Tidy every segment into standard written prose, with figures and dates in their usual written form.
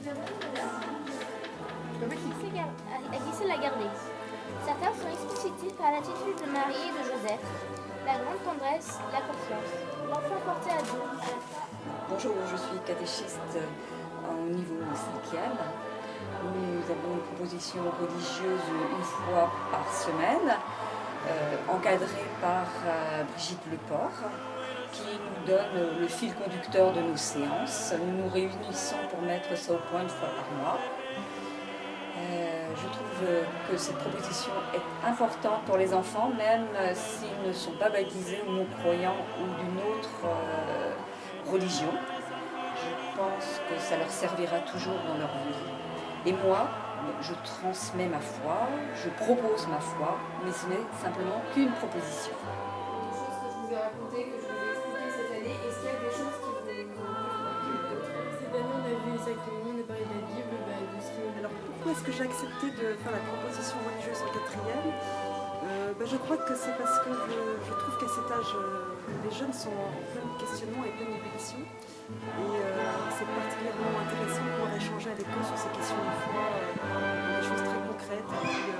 À qui c'est la garder. Certains sont explicités par l'attitude de Marie et de Joseph, la grande tendresse, la confiance. L'enfant porté à Dieu à la fin. Bonjour, je suis catéchiste au niveau 5e. Nous avons une proposition religieuse une fois par semaine, encadrée par Brigitte Leport, qui nous donne le fil conducteur de nos séances. Nous nous réunissons pour mettre ça au point une fois par mois. Je trouve que cette proposition est importante pour les enfants, même s'ils ne sont pas baptisés ou non-croyants ou d'une autre religion. Je pense que ça leur servira toujours dans leur vie. Et moi, je transmets ma foi, je propose ma foi, mais ce n'est simplement qu'une proposition. Des choses que je vous ai racontées, que je vous ai expliquées cette année, est-ce qu'il y a des choses qui vous Cette année, on a vu les sacrements, on a parlé de la Bible, de ce qui... Alors pourquoi est-ce que j'ai accepté de faire la proposition religieuse en 4e? Je crois que c'est parce que je trouve qu'à cet âge, les jeunes sont en plein questionnement et pleine ébullition. Et c'est particulièrement intéressant de pouvoir échanger avec eux sur ces questions de foi, des choses très concrètes, et puis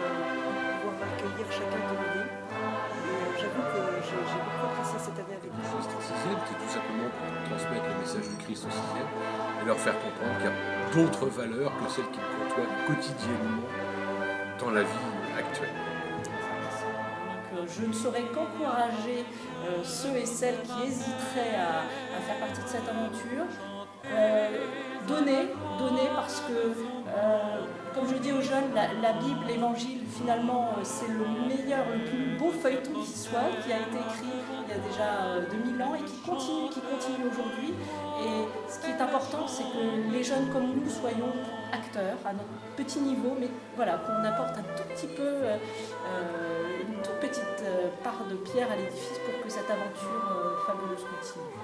pouvoir accueillir chacun de l'idée. Et j'avoue que j'ai beaucoup apprécié cette année avec vous. C'est en 6e, c'est tout simplement pour transmettre le message du Christ en 6e et leur faire comprendre qu'il y a d'autres valeurs que celles qu'ils côtoient quotidiennement dans la vie actuelle. Je ne saurais qu'encourager ceux et celles qui hésiteraient à faire partie de cette aventure. Donner parce que, comme je dis aux jeunes, la Bible, l'Évangile, finalement, c'est le meilleur, le plus beau feuilleton qui soit, qui a été écrit il y a déjà 2000 ans et qui continue aujourd'hui. Et ce qui est important, c'est que les jeunes comme nous soyons acteurs à notre petit niveau, mais voilà, qu'on apporte un tout petit peu, une toute petite part de pierre à l'édifice pour que cette aventure fabuleuse continue.